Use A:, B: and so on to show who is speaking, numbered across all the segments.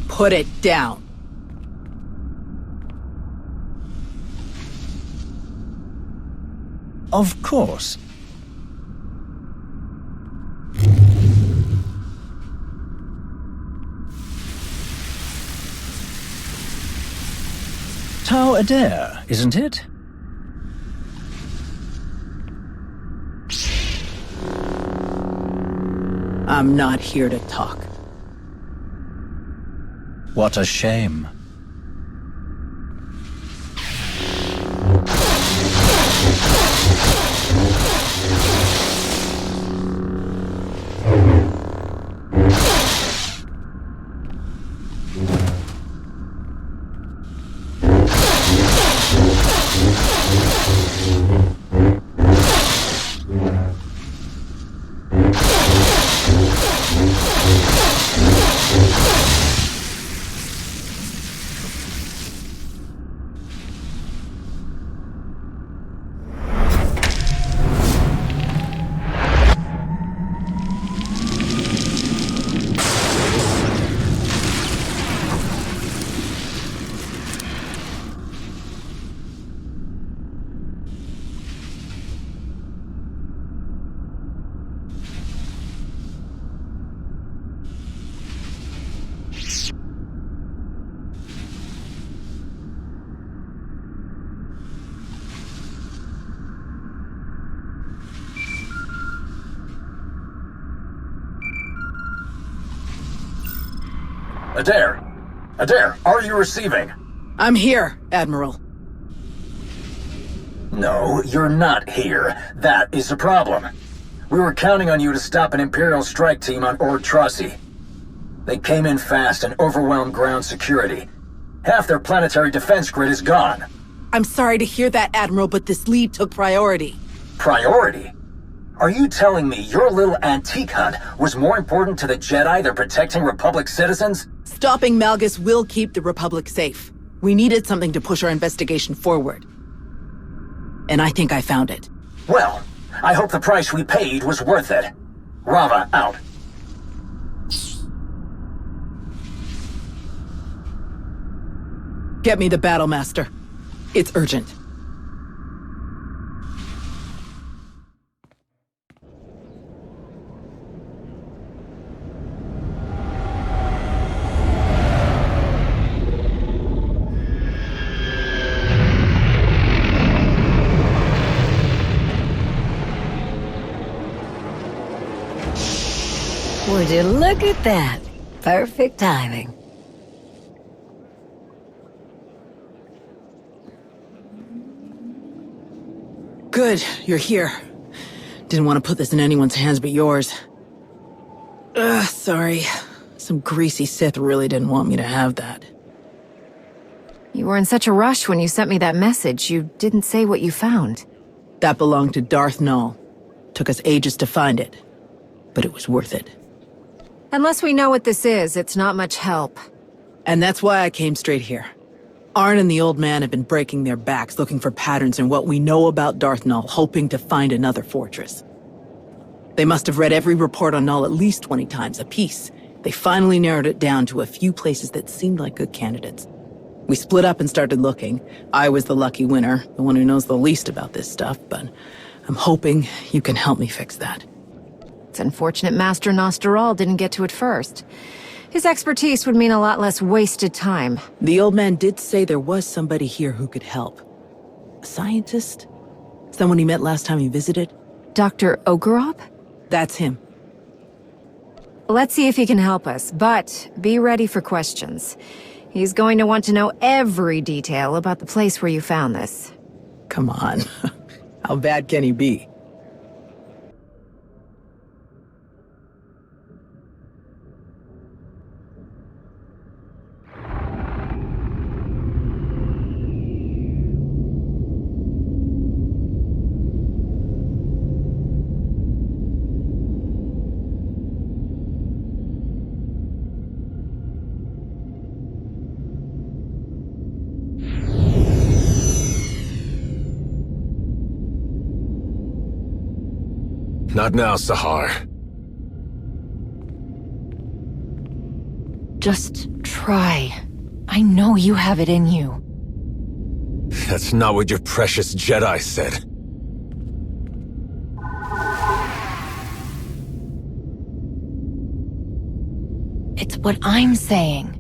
A: Put it down.
B: Of course. SWTOR, isn't it?
A: I'm not here to talk.
B: What a shame.
C: Adair! Adair, are you receiving?
A: I'm here, Admiral.
C: No, you're not here. That is the problem. We were counting on you to stop an Imperial strike team on Ord-Trossi. They came in fast and overwhelmed ground security. Half their planetary defense grid is gone.
A: I'm sorry to hear that, Admiral, but this lead took priority.
C: Priority? Are you telling me your little antique hunt was more important to the Jedi than protecting Republic citizens?
A: Stopping Malgus will keep the Republic safe. We needed something to push our investigation forward. And I think I found it.
C: Well, I hope the price we paid was worth it. Rava out.
A: Get me the Battlemaster. It's urgent.
D: Would you look at that? Perfect timing.
A: Good, you're here. Didn't want to put this in anyone's hands but yours. Sorry. Some greasy Sith really didn't want me to have that.
D: You were in such a rush when you sent me that message. You didn't say what you found.
A: That belonged to Darth Nul. Took us ages to find it, but it was worth it.
D: Unless we know what this is, it's not much help.
A: And that's why I came straight here. Arn and the old man have been breaking their backs looking for patterns in what we know about Darth Nul, hoping to find another fortress. They must have read every report on Nul at least 20 times apiece. They finally narrowed it down to a few places that seemed like good candidates. We split up and started looking. I was the lucky winner, the one who knows the least about this stuff, but I'm hoping you can help me fix that.
D: It's unfortunate Master Nostoral didn't get to it first. His expertise would mean a lot less wasted time.
A: The old man did say there was somebody here who could help. A scientist? Someone he met last time he visited?
D: Dr. Ogorov?
A: That's him.
D: Let's see if he can help us, but be ready for questions. He's going to want to know every detail about the place where you found this.
A: Come on. How bad can he be?
E: Not now, Sahar.
D: Just try. I know you have it in you.
E: That's not what your precious Jedi said.
D: It's what I'm saying.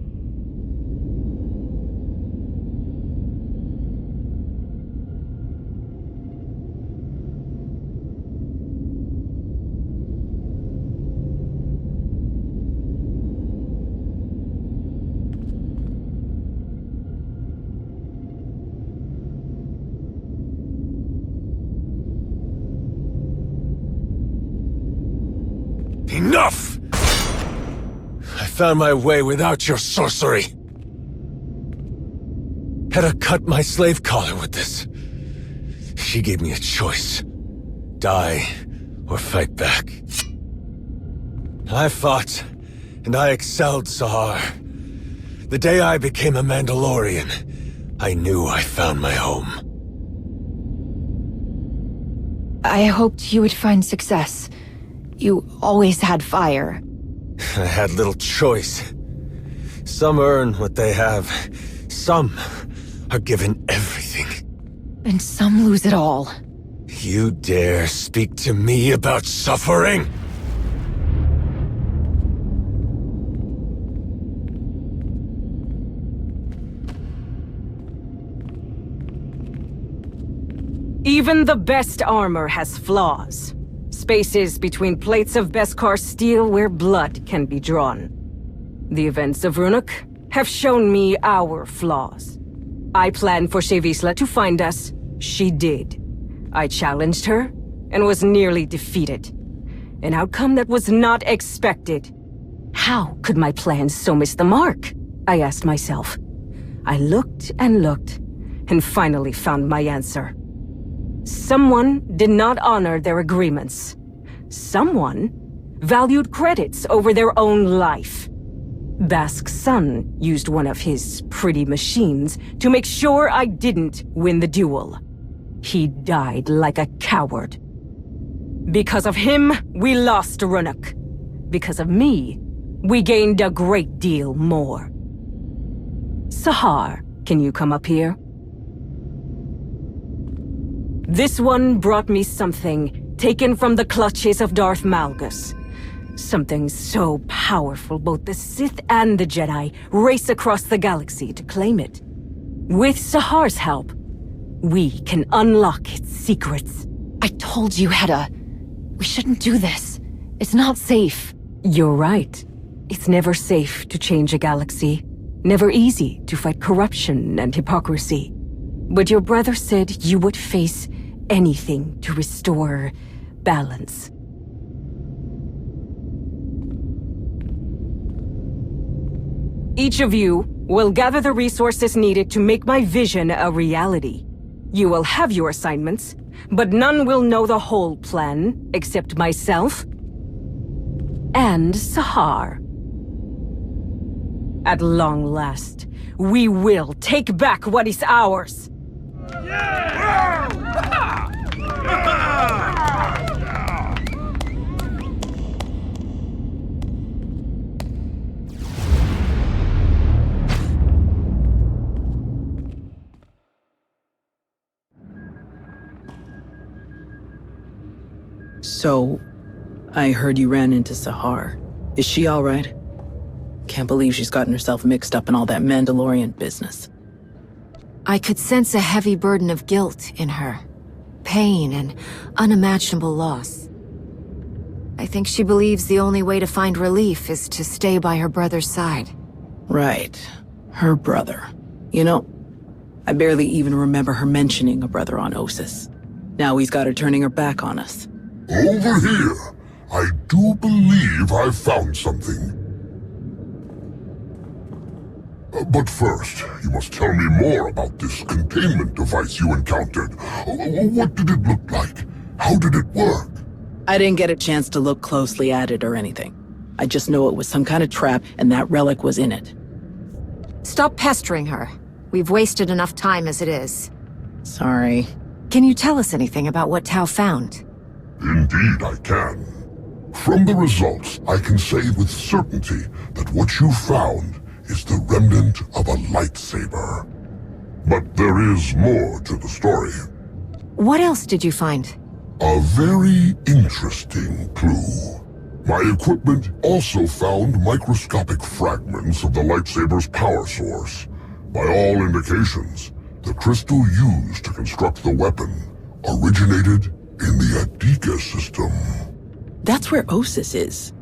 E: Enough! I found my way without your sorcery. Had to cut my slave collar with this. She gave me a choice. Die, or fight back. I fought, and I excelled, Sahar. The day I became a Mandalorian, I knew I found my home.
D: I hoped you would find success. You always had fire.
E: I had little choice. Some earn what they have. Some are given everything.
D: And some lose it all.
E: You dare speak to me about suffering?
F: Even the best armor has flaws. Spaces between plates of Beskar steel where blood can be drawn. The events of Runuk have shown me our flaws. I planned for Shevisla to find us. She did. I challenged her and was nearly defeated. An outcome that was not expected. How could my plans so miss the mark? I asked myself. I looked and finally found my answer. Someone did not honor their agreements. Someone valued credits over their own life. Bask's son used one of his pretty machines to make sure I didn't win the duel. He died like a coward. Because of him, we lost Runuk. Because of me, we gained a great deal more. Sahar, can you come up here? This one brought me something taken from the clutches of Darth Malgus. Something so powerful both the Sith and the Jedi race across the galaxy to claim it. With Sahar's help, we can unlock its secrets.
D: I told you, Hedda. We shouldn't do this. It's not safe.
F: You're right. It's never safe to change a galaxy. Never easy to fight corruption and hypocrisy. But your brother said you would face anything to restore balance. Each of you will gather the resources needed to make my vision a reality. You will have your assignments, but none will know the whole plan except myself and Sahar. At long last, we will take back what is ours.
A: So, I heard you ran into Sahar. Is she all right? Can't believe she's gotten herself mixed up in all that Mandalorian business.
D: I could sense a heavy burden of guilt in her. Pain and unimaginable loss. I think she believes the only way to find relief is to stay by her brother's side.
A: Right. Her brother. You know, I barely even remember her mentioning a brother on Ossus. Now he's got her turning her back on us.
G: Over here! I do believe I've found something. But first, you must tell me more about this containment device you encountered. What did it look like? How did it work?
A: I didn't get a chance to look closely at it or anything. I just know it was some kind of trap and that relic was in it.
D: Stop pestering her. We've wasted enough time as it is.
A: Sorry.
D: Can you tell us anything about what Tao found?
G: Indeed I can. From the results, I can say with certainty that what you found is the remnant of a lightsaber. But there is more to the story.
D: What else did you find?
G: A very interesting clue. My equipment also found microscopic fragments of the lightsaber's power source. By all indications, the crystal used to construct the weapon originated in the Adika system.
A: That's where Osis is.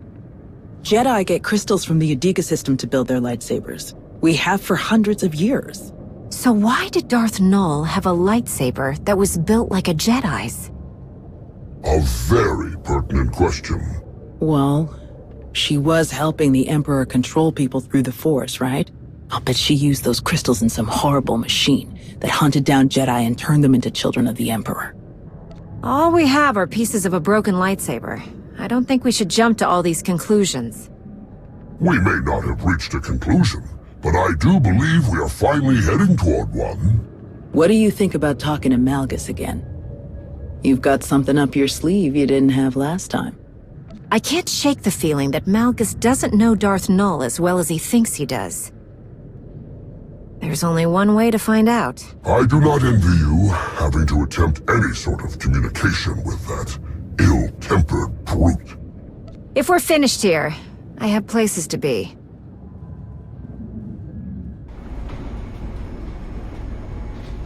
A: Jedi get crystals from the Adika system to build their lightsabers. We have for hundreds of years.
D: So why did Darth Nul have a lightsaber that was built like a Jedi's?
G: A very pertinent question.
A: Well, she was helping the Emperor control people through the Force, right? I'll bet she used those crystals in some horrible machine that hunted down Jedi and turned them into children of the Emperor.
D: All we have are pieces of a broken lightsaber. I don't think we should jump to all these conclusions.
G: We may not have reached a conclusion, but I do believe we are finally heading toward one.
A: What do you think about talking to Malgus again? You've got something up your sleeve you didn't have last time.
D: I can't shake the feeling that Malgus doesn't know Darth Nul as well as he thinks he does. There's only one way to find out.
G: I do not envy you having to attempt any sort of communication with that ill-tempered brute.
D: If we're finished here, I have places to be.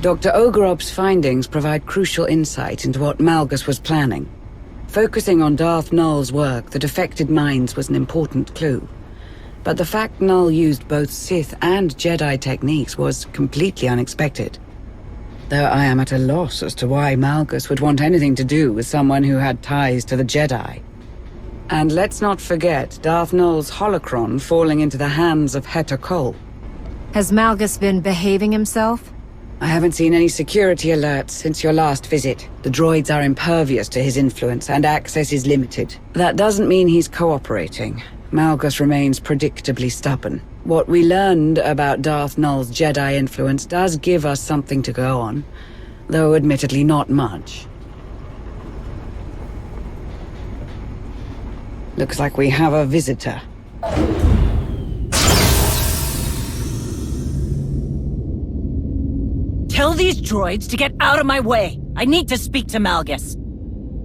H: Dr. Ogorov's findings provide crucial insight into what Malgus was planning. Focusing on Darth Nul's work, the defected minds was an important clue. But the fact Nul used both Sith and Jedi techniques was completely unexpected. Though I am at a loss as to why Malgus would want anything to do with someone who had ties to the Jedi. And let's not forget Darth Nul's holocron falling into the hands of Heta Kol.
D: Has Malgus been behaving himself?
H: I haven't seen any security alerts since your last visit. The droids are impervious to his influence, and access is limited. That doesn't mean he's cooperating. Malgus remains predictably stubborn. What we learned about Darth Nul's Jedi influence does give us something to go on, though admittedly not much. Looks like we have a visitor.
I: Tell these droids to get out of my way. I need to speak to Malgus.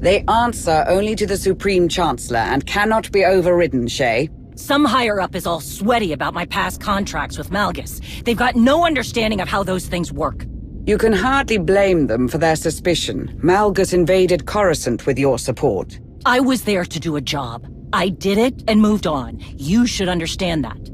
H: They answer only to the Supreme Chancellor and cannot be overridden, Shay.
I: Some higher-up is all sweaty about my past contracts with Malgus. They've got no understanding of how those things work.
H: You can hardly blame them for their suspicion. Malgus invaded Coruscant with your support.
I: I was there to do a job. I did it and moved on. You should understand that.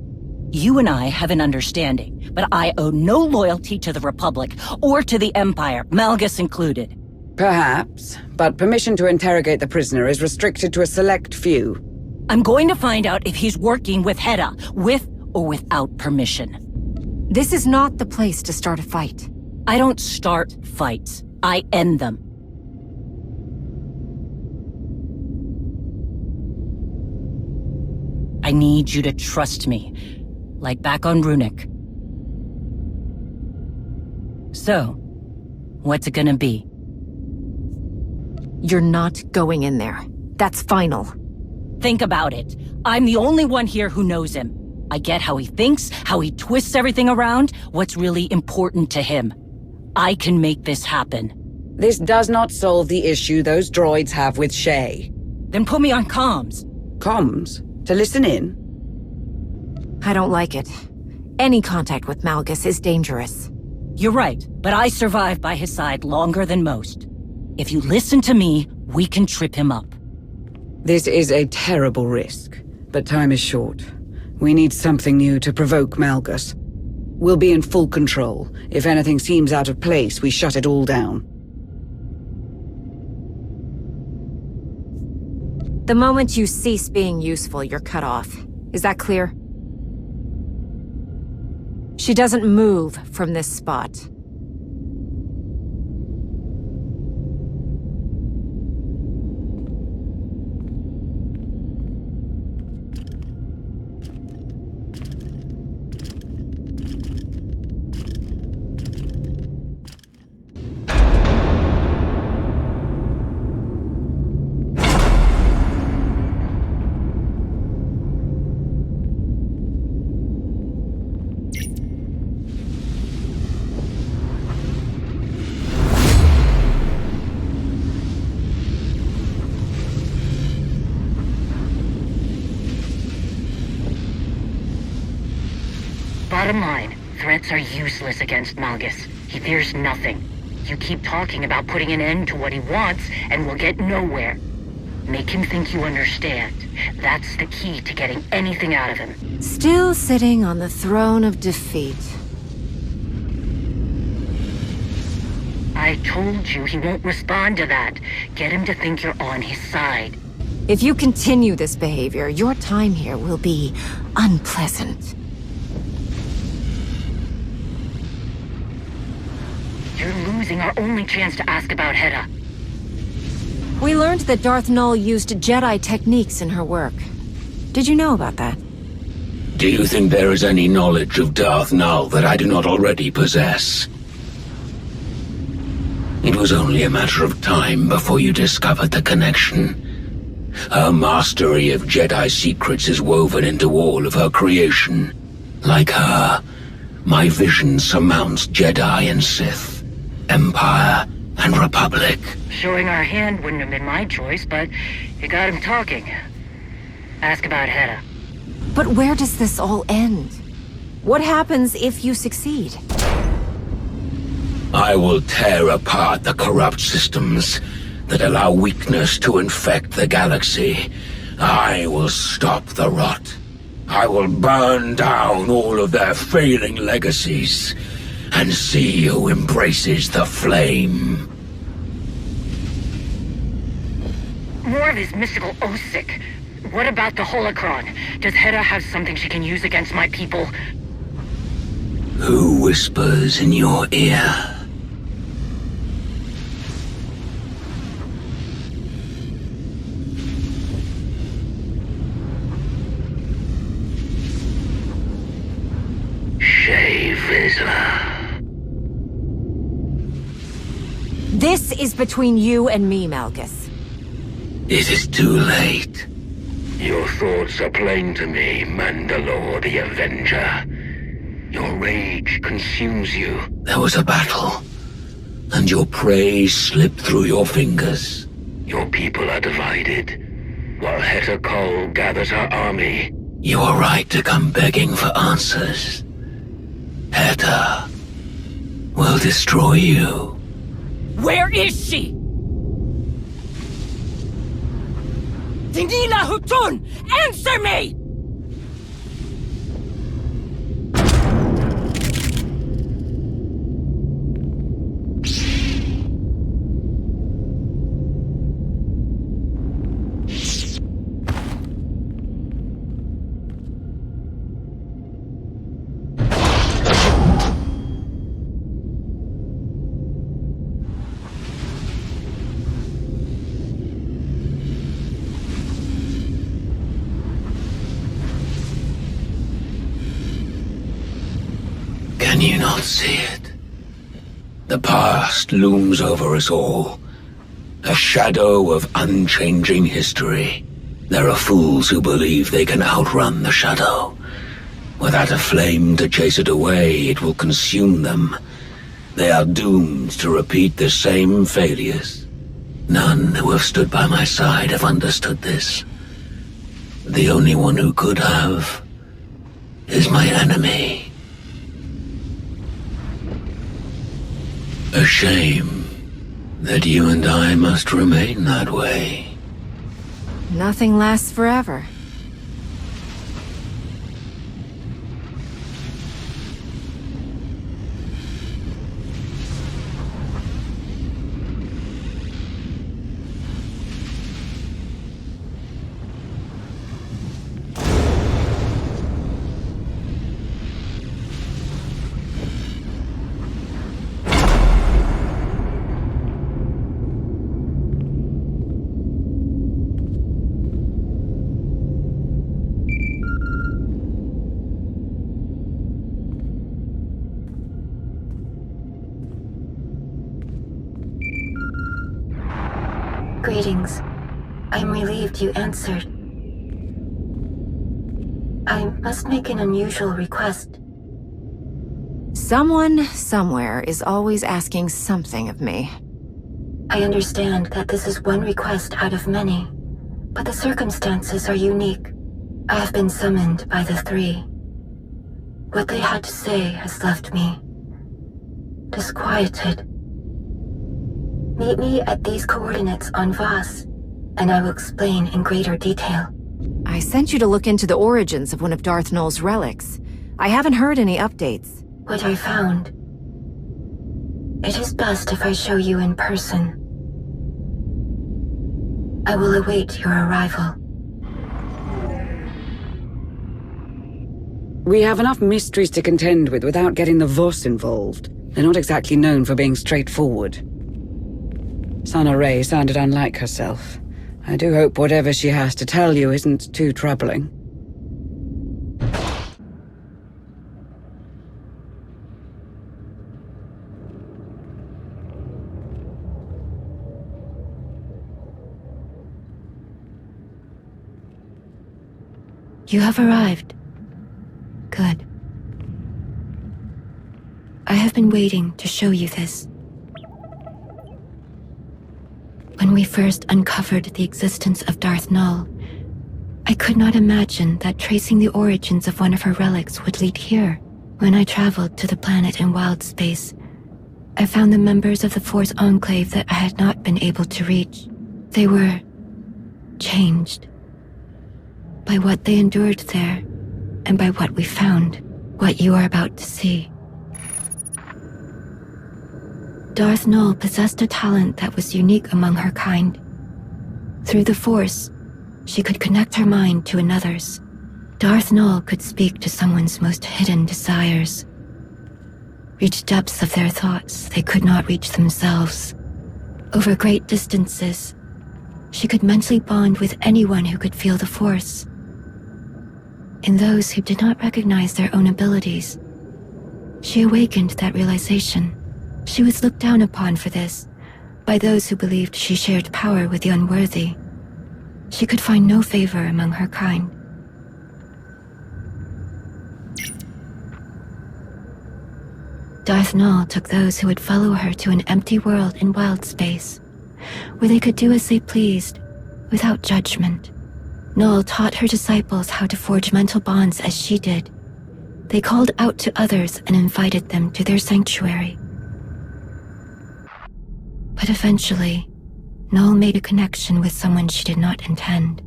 I: You and I have an understanding, but I owe no loyalty to the Republic or to the Empire, Malgus included.
H: Perhaps, but permission to interrogate the prisoner is restricted to a select few.
I: I'm going to find out if he's working with Heta, with or without permission.
D: This is not the place to start a fight.
I: I don't start fights. I end them. I need you to trust me, like back on Runic. So, what's it gonna be?
D: You're not going in there. That's final.
I: Think about it. I'm the only one here who knows him. I get how he thinks, how he twists everything around, what's really important to him. I can make this happen.
H: This does not solve the issue those droids have with Shay.
I: Then put me on comms.
H: Comms? To listen in?
D: I don't like it. Any contact with Malgus is dangerous.
I: You're right, but I survived by his side longer than most. If you listen to me, we can trip him up.
H: This is a terrible risk, but time is short. We need something new to provoke Malgus. We'll be in full control. If anything seems out of place, we shut it all down.
D: The moment you cease being useful, you're cut off. Is that clear? She doesn't move from this spot.
J: Bottom line, threats are useless against Malgus. He fears nothing. You keep talking about putting an end to what he wants, and we'll get nowhere. Make him think you understand. That's the key to getting anything out of him.
D: Still sitting on the throne of defeat.
J: I told you he won't respond to that. Get him to think you're on his side.
D: If you continue this behavior, your time here will be unpleasant.
J: You're losing our only chance to ask about Hedda.
D: We learned that Darth Null used Jedi techniques in her work. Did you know about that?
K: Do you think there is any knowledge of Darth Null that I do not already possess? It was only a matter of time before you discovered the connection. Her mastery of Jedi secrets is woven into all of her creation. Like her, my vision surmounts Jedi and Sith, Empire and Republic.
J: Showing our hand wouldn't have been my choice, but you got him talking. Ask about Hedda.
D: But where does this all end? What happens if you succeed?
K: I will tear apart the corrupt systems that allow weakness to infect the galaxy. I will stop the rot. I will burn down all of their failing legacies and see who embraces the flame.
J: More of his mystical Osik. What about the holocron? Does Hedda have something she can use against my people?
K: Who whispers in your ear?
D: This is between you and me, Malgus.
K: It is too late. Your thoughts are plain to me, Mandalore the Avenger. Your rage consumes you. There was a battle, and your prey slipped through your fingers. Your people are divided, while Heta Kol gathers her army. You are right to come begging for answers. Heta will destroy you.
I: Where is she? Dinila Hutun! Answer me!
K: Can you not see it? The past looms over us all. A shadow of unchanging history. There are fools who believe they can outrun the shadow. Without a flame to chase it away, it will consume them. They are doomed to repeat the same failures. None who have stood by my side have understood this. The only one who could have is my enemy. A shame that you and I must remain that way.
D: Nothing lasts forever.
L: Greetings. I'm relieved you answered. I must make an unusual request.
D: Someone, somewhere, is always asking something of me.
L: I understand that this is one request out of many, but the circumstances are unique. I have been summoned by the three. What they had to say has left me disquieted. Meet me at these coordinates on Voss, and I will explain in greater detail.
D: I sent you to look into the origins of one of Darth Nul's relics. I haven't heard any updates.
L: What I found. It is best if I show you in person. I will await your arrival.
H: We have enough mysteries to contend with without getting the Voss involved. They're not exactly known for being straightforward. Sana Ray sounded unlike herself. I do hope whatever she has to tell you isn't too troubling.
L: You have arrived. Good. I have been waiting to show you this. When we first uncovered the existence of Darth Nul, I could not imagine that tracing the origins of one of her relics would lead here. When I traveled to the planet in wild space, I found the members of the Force Enclave that I had not been able to reach. They were changed by what they endured there and by what we found, what you are about to see. Darth Nul possessed a talent that was unique among her kind. Through the Force, she could connect her mind to another's. Darth Nul could speak to someone's most hidden desires, reach depths of their thoughts they could not reach themselves. Over great distances, she could mentally bond with anyone who could feel the Force. In those who did not recognize their own abilities, she awakened that realization. She was looked down upon for this, by those who believed she shared power with the unworthy. She could find no favor among her kind. Darth Nul took those who would follow her to an empty world in wild space, where they could do as they pleased, without judgment. Nul taught her disciples how to forge mental bonds as she did. They called out to others and invited them to their sanctuary. But eventually, Nul made a connection with someone she did not intend.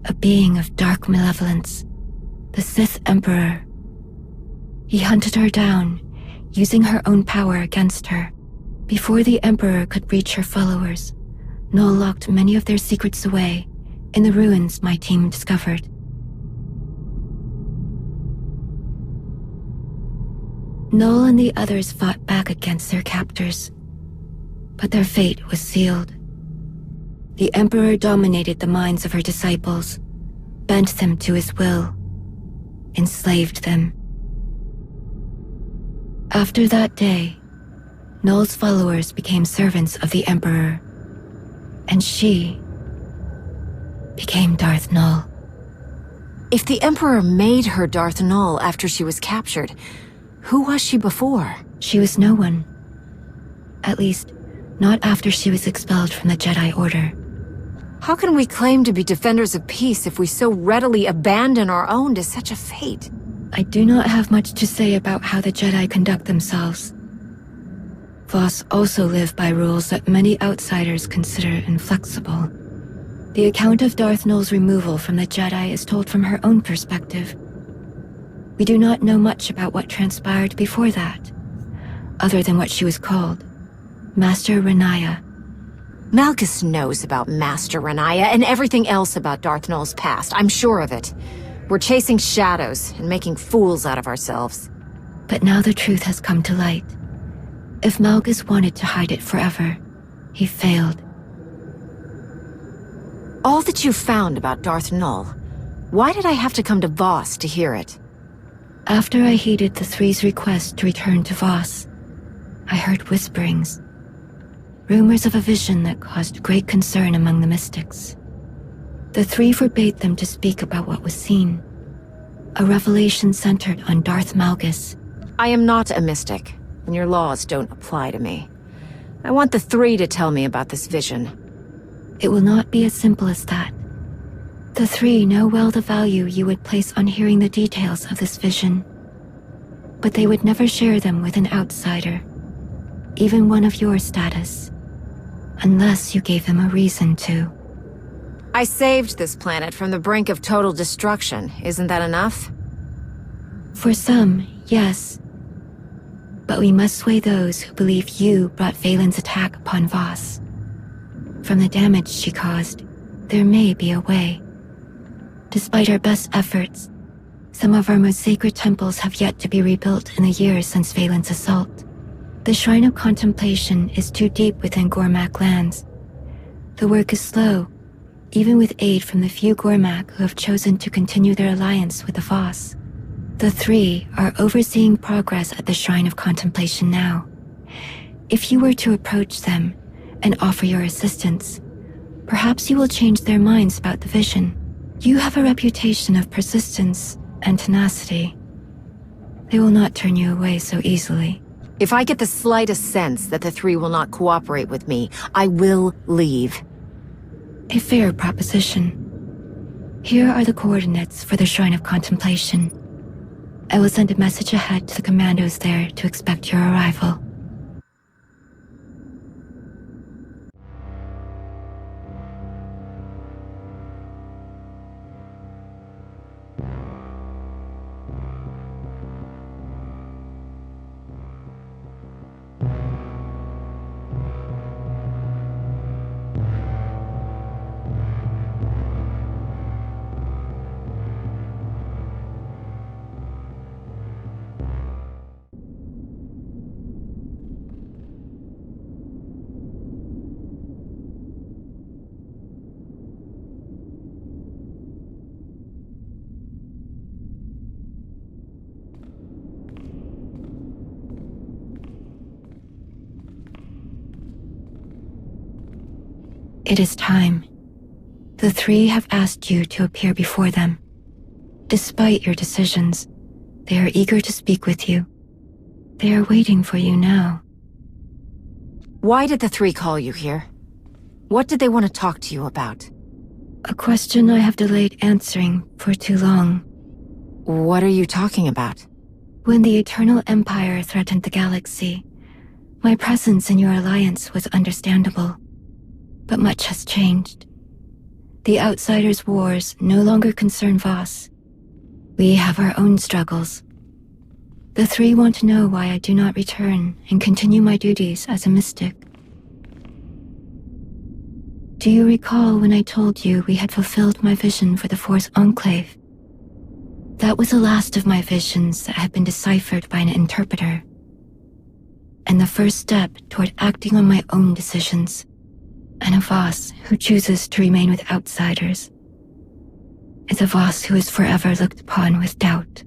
L: A being of dark malevolence, the Sith Emperor. He hunted her down, using her own power against her. Before the Emperor could reach her followers, Nul locked many of their secrets away in the ruins my team discovered. Nul and the others fought back against their captors, but their fate was sealed. The Emperor dominated the minds of her disciples, bent them to his will, enslaved them. After that day, Nul's followers became servants of the Emperor, and she became Darth Nul.
D: If the Emperor made her Darth Nul after she was captured, who was she before?
L: She was no one. At least, not after she was expelled from the Jedi Order.
D: How can we claim to be defenders of peace if we so readily abandon our own to such a fate?
L: I do not have much to say about how the Jedi conduct themselves. Voss also live by rules that many outsiders consider inflexible. The account of Darth Nul's removal from the Jedi is told from her own perspective. We do not know much about what transpired before that, other than what she was called, Master Renaya.
D: Malgus knows about Master Renaya and everything else about Darth Nul's past, I'm sure of it. We're chasing shadows and making fools out of ourselves.
L: But now the truth has come to light. If Malgus wanted to hide it forever, he failed.
D: All that you found about Darth Nul, why did I have to come to Voss to hear it?
L: After I heeded the Three's request to return to Voss, I heard whisperings. Rumors of a vision that caused great concern among the mystics. The Three forbade them to speak about what was seen. A revelation centered on Darth Malgus.
D: I am not a mystic, and your laws don't apply to me. I want the Three to tell me about this vision.
L: It will not be as simple as that. The three know well the value you would place on hearing the details of this vision. But they would never share them with an outsider, even one of your status, unless you gave them a reason to.
D: I saved this planet from the brink of total destruction. Isn't that enough?
L: For some, yes. But we must sway those who believe you brought Valen's attack upon Voss. From the damage she caused, there may be a way. Despite our best efforts, some of our most sacred temples have yet to be rebuilt in the years since Valen's assault. The Shrine of Contemplation is too deep within Gormak lands. The work is slow, even with aid from the few Gormak who have chosen to continue their alliance with the Voss. The three are overseeing progress at the Shrine of Contemplation now. If you were to approach them and offer your assistance, perhaps you will change their minds about the vision. You have a reputation of persistence and tenacity. They will not turn you away so easily.
D: If I get the slightest sense that the three will not cooperate with me, I will leave.
L: A fair proposition. Here are the coordinates for the Shrine of Contemplation. I will send a message ahead to the commandos there to expect your arrival. It is time. The three have asked you to appear before them. Despite your decisions, they are eager to speak with you. They are waiting for you now.
D: Why did the three call you here? What did they want to talk to you about?
L: A question I have delayed answering for too long.
D: What are you talking about?
L: When the Eternal Empire threatened the galaxy, my presence in your alliance was understandable. But much has changed. The Outsiders' wars no longer concern Voss. We have our own struggles. The three want to know why I do not return and continue my duties as a mystic. Do you recall when I told you we had fulfilled my vision for the Force Enclave? That was the last of my visions that had been deciphered by an interpreter. And the first step toward acting on my own decisions. And a Voss who chooses to remain with outsiders is a Voss who is forever looked upon with doubt.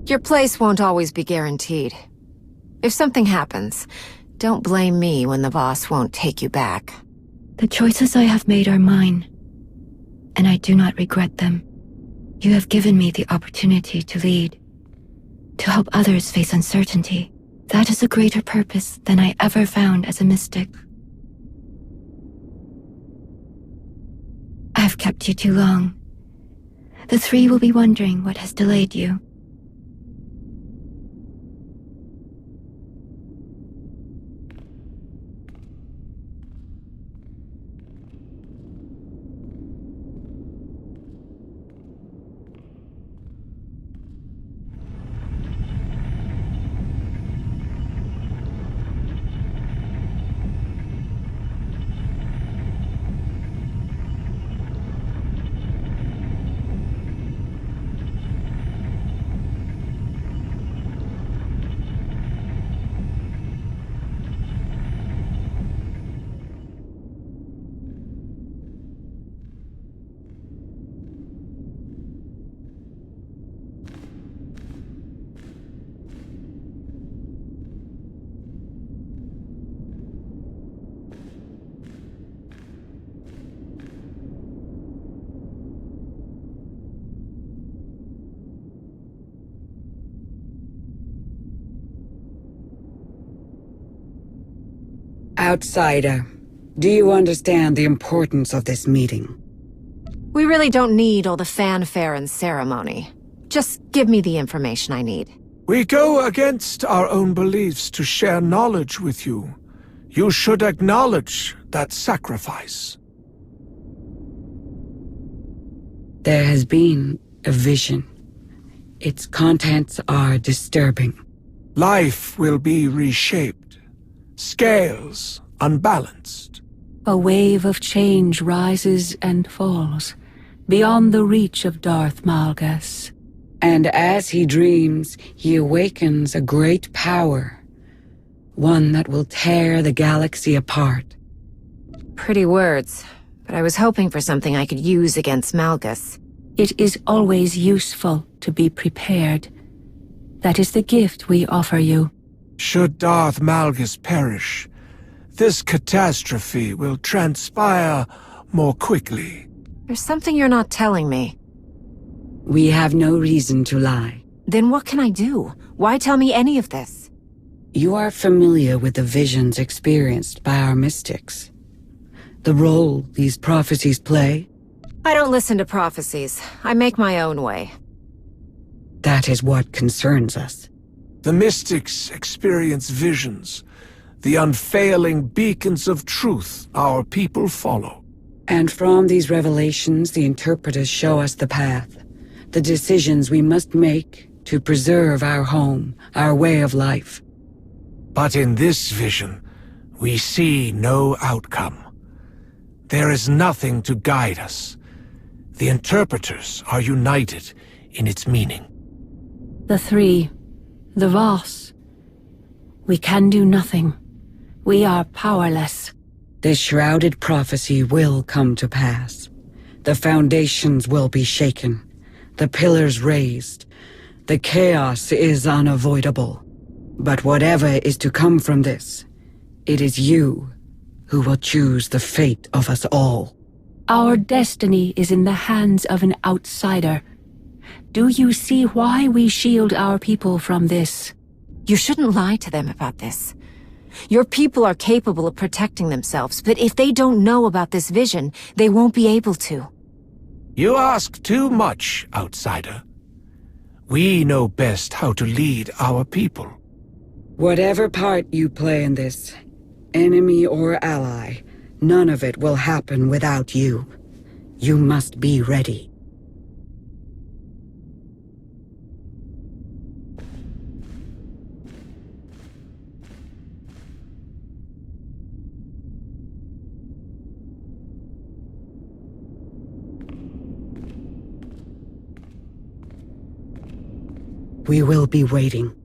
D: Your place won't always be guaranteed. If something happens, don't blame me when the boss won't take you back.
L: The choices I have made are mine, and I do not regret them. You have given me the opportunity to lead, to help others face uncertainty. That is a greater purpose than I ever found as a mystic. I have kept you too long. The three will be wondering what has delayed you.
H: Outsider, do you understand the importance of this meeting?
D: We really don't need all the fanfare and ceremony. Just give me the information I need.
M: We go against our own beliefs to share knowledge with you. You should acknowledge that sacrifice.
H: There has been a vision. Its contents are disturbing.
M: Life will be reshaped. Scales unbalanced.
N: A wave of change rises and falls, beyond the reach of Darth Malgus.
H: And as he dreams, he awakens a great power. One that will tear the galaxy apart.
D: Pretty words, but I was hoping for something I could use against Malgus.
N: It is always useful to be prepared. That is the gift we offer you.
M: Should Darth Malgus perish, this catastrophe will transpire more quickly.
D: There's something you're not telling me.
H: We have no reason to lie.
D: Then what can I do? Why tell me any of this?
H: You are familiar with the visions experienced by our mystics. The role these prophecies play?
D: I don't listen to prophecies. I make my own way.
H: That is what concerns us.
M: The mystics experience visions, the unfailing beacons of truth our people follow.
H: And from these revelations, the interpreters show us the path, the decisions we must make to preserve our home, our way of life.
M: But in this vision, we see no outcome. There is nothing to guide us. The interpreters are united in its meaning.
N: The three, the Voss. We can do nothing. We are powerless.
H: This shrouded prophecy will come to pass. The foundations will be shaken, the pillars raised. The chaos is unavoidable. But whatever is to come from this, it is you who will choose the fate of us all.
N: Our destiny is in the hands of an outsider. Do you see why we shield our people from this?
D: You shouldn't lie to them about this. Your people are capable of protecting themselves, but if they don't know about this vision, they won't be able to.
M: You ask too much, outsider. We know best how to lead our people.
H: Whatever part you play in this, enemy or ally, none of it will happen without you. You must be ready. We will be waiting.